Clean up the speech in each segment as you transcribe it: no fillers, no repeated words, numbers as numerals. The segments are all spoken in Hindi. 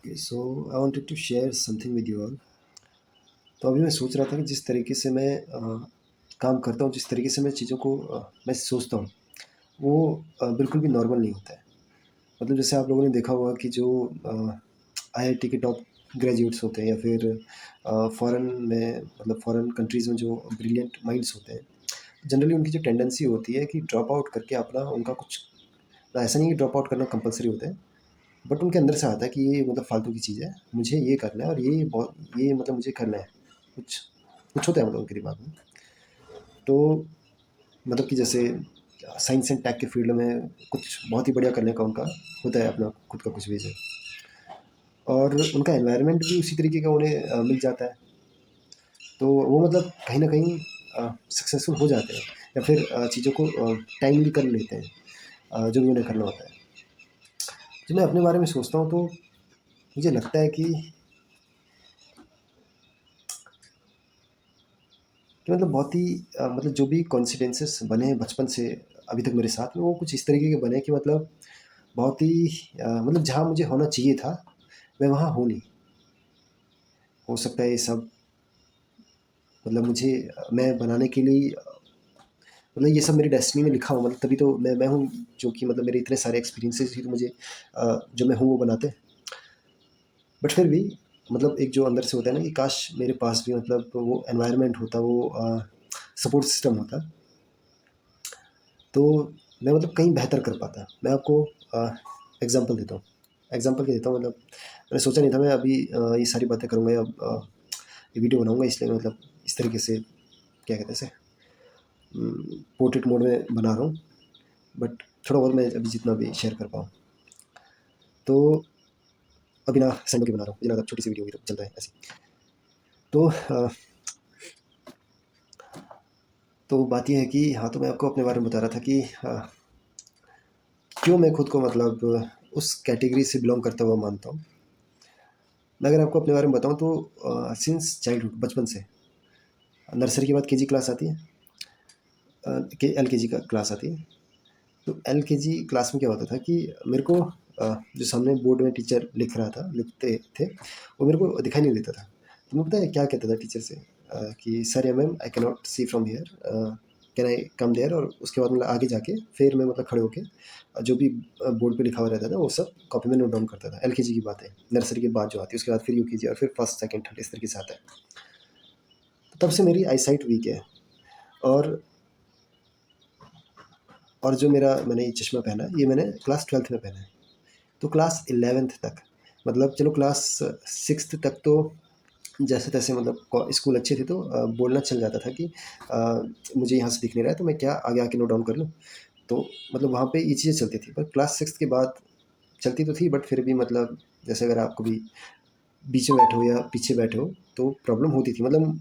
Okay, so I wanted to share something with you all. तो अभी मैं सोच रहा था कि जिस तरीके से मैं काम करता हूँ, जिस तरीके से मैं चीज़ों को मैं सोचता हूँ, वो बिल्कुल भी नॉर्मल नहीं होता है। मतलब जैसे आप लोगों ने देखा होगा कि जो आईआईटी के टॉप ग्रेजुएट्स होते हैं या फिर फ़ॉरेन में मतलब फ़ॉरेन कंट्रीज़ में जो ब्रिलियंट माइंड्स होते हैं, जनरली उनकी जो टेंडेंसी होती है कि ड्रॉप आउट करके अपना उनका कुछ ऐसा नहीं है कि ड्रॉप आउट करना कंपल्सरी होता है। बट उनके अंदर से आता है कि ये मतलब फालतू की चीज़ है, मुझे ये करना है और ये मतलब मुझे करना है। कुछ कुछ होता है मतलब उनके दिमाग में। तो मतलब कि जैसे साइंस एंड टेक के फील्ड में कुछ बहुत ही बढ़िया करने का उनका होता है, अपना खुद का कुछ विज़न। और उनका एनवायरनमेंट भी उसी तरीके का उन्हें मिल जाता है। तो वो मतलब कहीं न कहीं सक्सेसफुल हो जाते हैं या फिर चीज़ों को टाइमली कर लेते हैं, जो भी उन्हें करना होता है। जब मैं अपने बारे में सोचता हूँ तो मुझे लगता है कि मतलब बहुत ही मतलब जो भी कोइंसिडेंसेस बने हैं बचपन से अभी तक मेरे साथ में, वो कुछ इस तरीके के बने कि मतलब बहुत ही मतलब जहाँ मुझे होना चाहिए था, मैं वहाँ हूँ नहीं। हो सकता है ये सब मतलब मुझे मैं बनाने के लिए मतलब ये सब मेरी डेस्टिनी में लिखा हो, मतलब तभी तो मैं हूँ, जो कि मतलब मेरे इतने सारे एक्सपीरियंसेस ही तो मुझे जो मैं हूँ वो बनाते हैं। बट फिर भी मतलब एक जो अंदर से होता है ना कि काश मेरे पास भी मतलब वो एनवायरनमेंट होता, वो सपोर्ट सिस्टम होता, तो मैं मतलब कहीं बेहतर कर पाता। मैं आपको एग्ज़ाम्पल देता हूँ। एग्ज़ाम्पल क्या देता हूँ, मतलब मैंने सोचा नहीं था मैं अभी ये सारी बातें करूँगा या ये वीडियो बनाऊँगा, इसलिए मैं मतलब इस तरीके से क्या कहते हैं इसे पोर्ट्रेट मोड में बना रहा हूँ। बट थोड़ा बहुत मैं अभी जितना भी शेयर कर पाऊँ। तो अभी ना संडे की बना रहा हूँ, मुझे लगा छोटी सी वीडियो होगी तो चलता है ऐसे। तो तो बात ये है कि हाँ, तो मैं आपको अपने बारे में बता रहा था कि क्यों मैं खुद को मतलब उस कैटेगरी से बिलोंग करता हुआ मानता हूँ। मैं अगर आपको अपने बारे में बताऊँ तो सिंस चाइल्डहुड, बचपन से नर्सरी के बाद केजी क्लास आती है, के एलकेजी का क्लास आती है। तो एलकेजी क्लास में क्या होता था कि मेरे को जो सामने बोर्ड में टीचर लिखते थे, वो मेरे को दिखाई नहीं देता था। तो मैं पता है क्या कहता था टीचर से कि सर या ma'am I can not see from here, can I come there. और उसके बाद मतलब आगे जाके फिर मैं मतलब खड़े होके जो भी बोर्ड पे लिखा हुआ रहता था वो सब कॉपी में नोट डाउन करता था। एलकेजी की बात है, नर्सरी के बाद जो आती है उसके बाद फिर यूकेजी और फिर फर्स्ट सेकंड थर्ड इस तरीके से आता है। तो तब से मेरी आई साइट वीक है। और जो मेरा मैंने ये चश्मा पहना है, ये मैंने क्लास 12th में पहना है। तो क्लास 11th तक मतलब चलो क्लास 6th तक तो जैसे तैसे मतलब स्कूल अच्छे थे, तो बोलना चल जाता था कि मुझे यहाँ से दिख नहीं रहा है तो मैं क्या आगे आके नोट डाउन कर लूँ। तो मतलब वहाँ पे ये चीज़ें चलती थी, पर क्लास 6th के बाद चलती तो थी, बट फिर भी मतलब जैसे अगर आप कभी बीच में बैठे हो या पीछे बैठे हो तो प्रॉब्लम होती थी। मतलब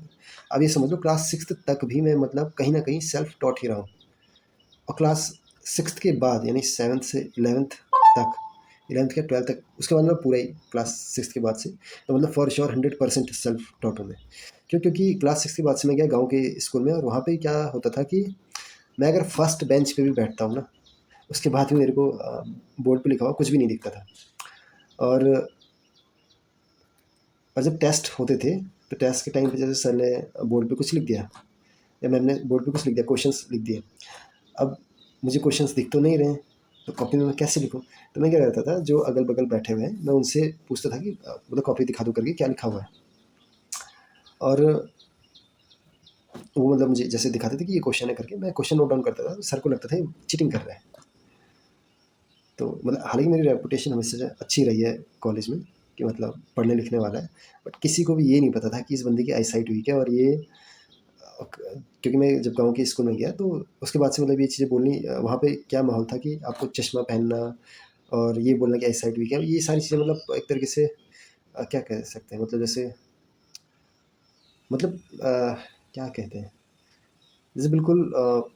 अब ये समझ लो क्लास 6th तक भी मैं मतलब कहीं ना कहीं सेल्फ टॉट ही रहा हूँ। और क्लास 6th के बाद यानी 7th से 11th तक, 11th या 12th तक, उसके बाद मतलब पूरा ही क्लास 6th के बाद से तो मतलब फॉर श्योर 100% सेल्फ टॉट हूँ मैं। क्योंकि क्लास 6 के बाद से मैं गया गांव के स्कूल में, और वहाँ पे क्या होता था कि मैं अगर फर्स्ट बेंच पे भी बैठता हूँ ना, उसके बाद भी मेरे को बोर्ड पे लिखा हुआ कुछ भी नहीं दिखता था। और जब टेस्ट होते थे तो टेस्ट के टाइम पे जैसे सर ने बोर्ड पे कुछ लिख दिया या मैम ने बोर्ड पे कुछ लिख दिया, क्वेश्चंस लिख दिए। अब मुझे क्वेश्चंस दिख तो नहीं रहे हैं, तो कॉपी में मैं कैसे लिखूँ? तो मैं क्या करता था, जो अगल-बगल बैठे हुए हैं, मैं उनसे पूछता था कि मतलब कॉपी दिखा दो करके क्या लिखा हुआ है। और वो मतलब मुझे जैसे दिखाते थे कि ये क्वेश्चन है करके, मैं क्वेश्चन नोट डाउन करता था, तो सर को लगता था ये चीटिंग कर रहा है। तो मतलब हालाँकि मेरी रेपुटेशन हमेशा से अच्छी रही है कॉलेज में कि मतलब पढ़ने लिखने वाला है, बट किसी को भी ये नहीं पता था कि इस बंदे की आई साइट वीक है। और ये क्योंकि मैं जब गाँव के स्कूल में गया तो उसके बाद से मतलब ये चीज़ें बोलनी, वहाँ पे क्या माहौल था कि आपको चश्मा पहनना और ये बोलना कि आई साइट वीक है, ये सारी चीज़ें मतलब एक तरीके से क्या कह सकते हैं, मतलब जैसे मतलब क्या कहते हैं, जैसे बिल्कुल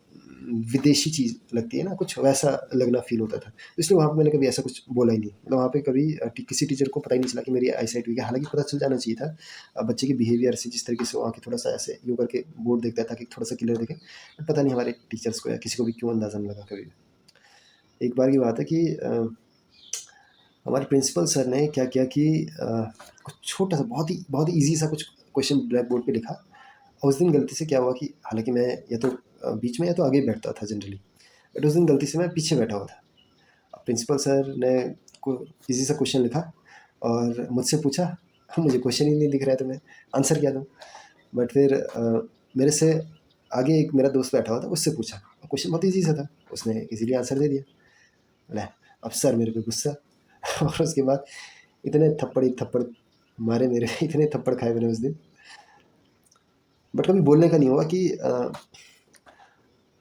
विदेशी चीज़ लगती है ना, कुछ वैसा लगना फ़ील होता था। तो इसलिए वहाँ पे मैंने कभी ऐसा कुछ बोला ही नहीं। मतलब वहाँ पे कभी किसी टीचर को पता ही नहीं चला कि मेरी आई साइट वीक है। हालाँकि पता चल जाना चाहिए था बच्चे के बिहेवियर से, जिस तरीके से वो आके थोड़ा-सा ऐसे यूँ करके बोर्ड देखता है ताकि थोड़ा-सा क्लियर दिखे। बट पता नहीं हमारे टीचर्स को या किसी को भी क्यों अंदाज़ा नहीं लगा कभी भी। एक बार की बात है कि हमारे प्रिंसिपल सर ने क्या किया कि कुछ छोटा सा बहुत ही ईज़ी सा कुछ क्वेश्चन ब्लैक बोर्ड पे लिखा और उस दिन गलती से क्या हुआ कि हालाँकि मैं या तो बीच में या तो आगे बैठता था जनरली, बट उस दिन गलती से मैं पीछे बैठा हुआ था। प्रिंसिपल सर ने को ईज़ी सा क्वेश्चन लिखा और मुझसे पूछा, मुझे क्वेश्चन ही नहीं दिख रहा है तो मैं आंसर क्या दूँ? बट फिर मेरे से आगे एक मेरा दोस्त बैठा हुआ था, उससे पूछा। क्वेश्चन बहुत ईज़ी सा था, उसने ईज़िली आंसर दे दिया। ले अब सर मेरे पे गुस्सा और उसके बाद इतने थप्पड़ ही थप्पड़ मारे मेरे इतने थप्पड़ खाए मैंने उस दिन। बट कभी बोलने का नहीं हुआ कि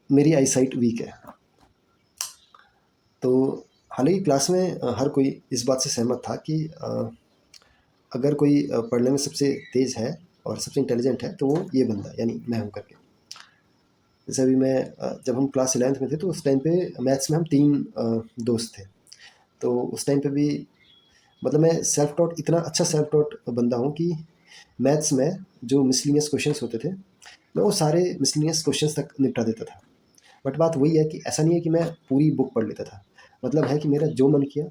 मेरी आई साइट वीक है। तो हालाँकि क्लास में हर कोई इस बात से सहमत था कि अगर कोई पढ़ने में सबसे तेज़ है और सबसे इंटेलिजेंट है तो वो ये बंदा यानी मैं हूँ करके। जैसे अभी मैं जब हम क्लास 11th में थे तो उस टाइम पे मैथ्स में हम 3 दोस्त थे। तो उस टाइम पे भी मतलब मैं सेल्फ टॉट इतना अच्छा सेल्फ टॉट बंदा हूँ कि मैथ्स में जो मिसलेनियस क्वेश्चंस होते थे, मैं वो सारे मिसलेनियस क्वेश्चंस तक निपटा देता था। बट बात वही है कि ऐसा नहीं है कि मैं पूरी बुक पढ़ लेता था। मतलब है कि मेरा जो मन किया,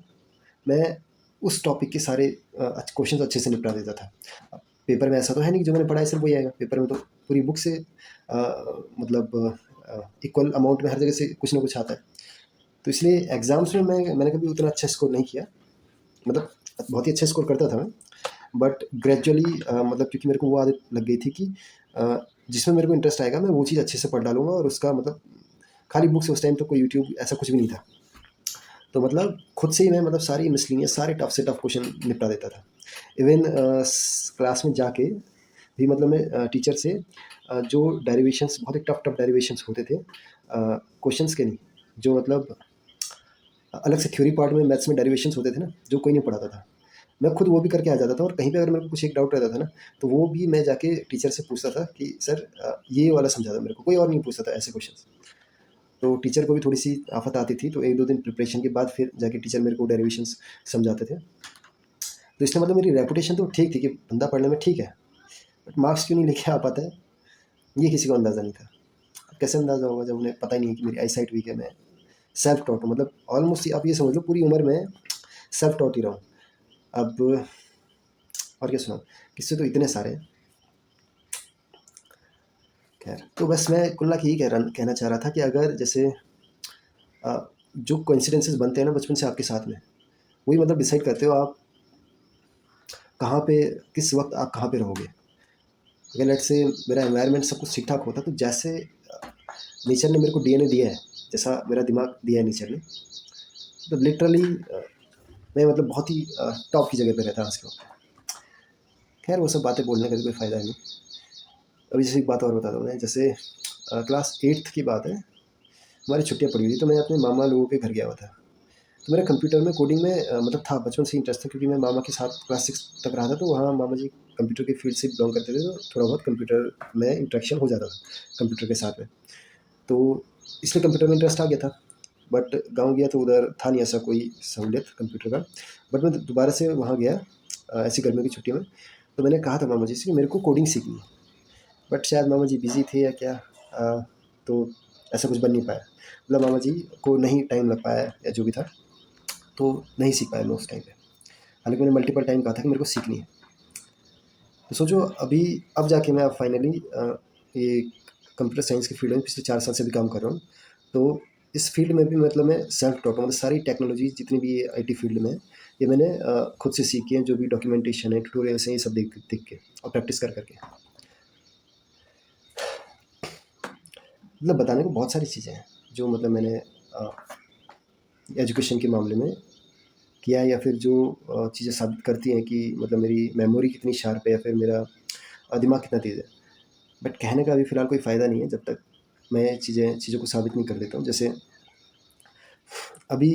मैं उस टॉपिक के सारे क्वेश्चंस अच्छे से निपटा देता था। अब पेपर में ऐसा तो है नहीं कि जो मैंने पढ़ा है सिर्फ वही आएगा। पेपर में तो पूरी बुक से मतलब इक्वल अमाउंट में हर जगह से कुछ ना कुछ आता है। तो इसलिए एग्ज़ाम्स में मैंने कभी उतना अच्छा स्कोर नहीं किया। मतलब बहुत ही अच्छा स्कोर करता था मैं, बट ग्रेजुअली मतलब क्योंकि मेरे को वो आदत लग गई थी कि जिसमें मेरे को इंटरेस्ट आएगा मैं वो चीज़ अच्छे से पढ़ डालूँगा और उसका मतलब खाली बुक से उस टाइम तो कोई यूट्यूब ऐसा कुछ भी नहीं था। तो मतलब खुद से ही मैं मतलब सारी मिसलेनियस सारे टफ से टफ क्वेश्चन निपटा देता था। इवन क्लास में जाके भी मतलब मैं टीचर से जो डेरिवेशंस बहुत ही टफ टफ डेरिवेशंस होते थे क्वेश्चंस के नहीं, जो मतलब अलग से थ्योरी पार्ट में मैथ्स में डेरिवेशंस होते थे ना, जो कोई नहीं पढ़ाता था। मैं खुद वो भी करके आ जाता था और कहीं पे अगर मेरे को कुछ एक डाउट रहता था ना, तो वो भी मैं जाके टीचर से पूछता था कि सर ये वाला समझा दो मेरे को, कोई और नहीं पूछता था ऐसे क्वेश्चंस। तो टीचर को भी थोड़ी-सी आफ़त आती थी, तो 1-2 दिन प्रिपरेशन के बाद फिर जाके टीचर मेरे को डेरिवेशंस समझाते थे। तो इसलिए मतलब मेरी रेपुटेशन तो ठीक थी कि बंदा पढ़ने में ठीक है, बट मार्क्स क्यों नहीं लेके आ पाता है, ये किसी को अंदाज़ा नहीं था। कैसे अंदाज़ा होगा जब उन्हें पता ही नहीं है कि मेरी आई साइट वीक है, मैं सेल्फ टॉट हूँ, मतलब ऑलमोस्ट आप ये समझ लो पूरी उम्र में सेल्फ टॉट ही रहा हूँ। अब और क्या सुनाऊँ? किस्से तो इतने सारे हैं। खैर, तो बस मैं कुल मिला के यही कहना चाह रहा था कि अगर जैसे जो कोइंसिडेंसेस बनते हैं ना बचपन से आपके साथ में, वही मतलब डिसाइड करते हो आप कहाँ पे किस वक़्त आप कहाँ पे रहोगे। अगर लेट्स से मेरा एनवायरनमेंट सब कुछ ठीक-ठाक होता तो जैसे नेचर ने मेरे को डीएनए दिया है, जैसा मेरा दिमाग दिया है नेचर ने, तो लिटरली मैं मतलब बहुत ही टॉप की जगह पे रहता आज के वक़्त। खैर वो सब बातें बोलने का भी कोई फ़ायदा नहीं। अभी जैसे एक बात और बताता हूँ मैं, जैसे क्लास 8th की बात है, हमारी छुट्टियाँ पड़ी हुई थी तो मैं अपने मामा लोगों के घर गया हुआ था। तो मेरा कंप्यूटर में कोडिंग में मतलब था बचपन से इंटरेस्ट था क्योंकि मैं मामा के साथ क्लास 6 तक रहा था, तो वहाँ मामा जी कंप्यूटर के फील्ड से बिलॉन्ग करते थे, तो थोड़ा बहुत कंप्यूटर में इंटरेक्शन हो जाता था कंप्यूटर के साथ में। तो इसलिए कंप्यूटर में इंटरेस्ट आ गया था। बट गाँव गया तो उधर था नहीं ऐसा कोई सहूलियत कंप्यूटर का। बट मैं दोबारा से वहाँ गया ऐसी गर्मियों की छुट्टियों में, तो मैंने कहा था मामा जी से कि मेरे को कोडिंग सीखनी है। बट शायद मामा जी बिज़ी थे या क्या, तो ऐसा कुछ बन नहीं पाया। मतलब मामा जी को नहीं टाइम लग पाया या जो भी था, तो नहीं सीख पाया मैं उस टाइम पे। हालाँकि मैंने मल्टीपल टाइम कहा था कि मेरे को सीखनी है। तो सोचो अभी अब जाके मैं अब फाइनली ये कंप्यूटर साइंस की फील्ड में पिछले 4 साल से भी काम कर रहा हूँ। तो इस फील्ड में भी मतलब मैं सेल्फ टॉट हूँ, मतलब सारी टेक्नोलॉजी जितनी भी ये आईटी फील्ड में है, ये मैंने खुद से सीखी है, जो भी डॉक्यूमेंटेशन है, ट्यूटोरियल्स हैं, ये सब देख देख के और प्रैक्टिस कर के। मतलब बताने को बहुत सारी चीज़ें हैं, जो मतलब मैंने एजुकेशन के मामले में किया है या फिर जो चीज़ें साबित करती हैं कि मतलब मेरी मेमोरी कितनी शार्प है या फिर मेरा दिमाग कितना तेज़ है। बट कहने का अभी फ़िलहाल कोई फ़ायदा नहीं है जब तक मैं चीज़ों को साबित नहीं कर देता हूँ। जैसे अभी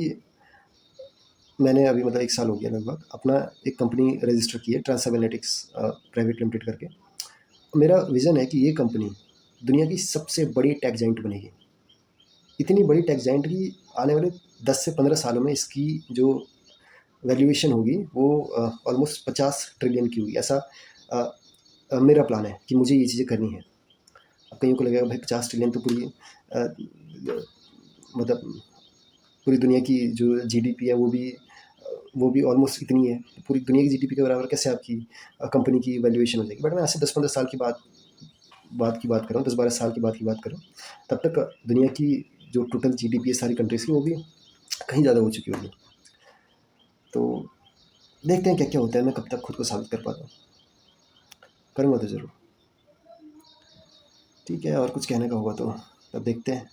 मैंने अभी मतलब 1 साल हो गया लगभग अपना एक कंपनी रजिस्टर की है, ट्रांससाइबरनेटिक्स प्राइवेट लिमिटेड करके। मेरा विज़न है कि ये कंपनी दुनिया की सबसे बड़ी टेक जाइंट बनेगी। इतनी बड़ी टेक जाइंट कि आने वाले 10 से 15 सालों में इसकी जो वैल्यूएशन होगी वो ऑलमोस्ट 50 ट्रिलियन की होगी। ऐसा अ मेरा प्लान है कि मुझे ये चीज़ें करनी है। अब कईयों को लगेगा भाई 50 ट्रिलियन तो पूरी मतलब पूरी दुनिया की जो जीडीपी है वो भी वो भी ऑलमोस्ट इतनी है, पूरी दुनिया की जीडीपी के बराबर कैसे आपकी कंपनी की वैल्यूएशन हो जाएगी। बट मैं आज से 10-15 साल की बात बात की बात कर रहा हूँ, 10-12 साल की बात कर रहा हूँ। तब तक दुनिया की जो टोटल जीडीपी है सारी कंट्रीज़ की, वो भी कहीं ज़्यादा हो चुकी होगी। तो देखते हैं क्या-क्या होता है, मैं कब तक खुद को साबित कर पाता हूँ। करूँगा तो ज़रूर। ठीक है, और कुछ कहने का होगा तो अब देखते हैं।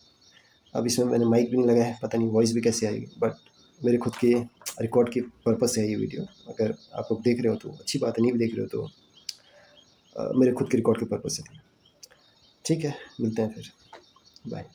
अब इसमें मैंने माइक भी नहीं लगाया है, पता नहीं वॉइस भी कैसे आएगी, बट मेरे खुद के रिकॉर्ड के पर्पज़ से है ये वीडियो। अगर आप लोग देख रहे हो तो अच्छी बात है, नहीं भी देख रहे हो तो मेरे खुद के रिकॉर्ड के पर्पज़ से थी। ठीक है, मिलते हैं फिर। बाय।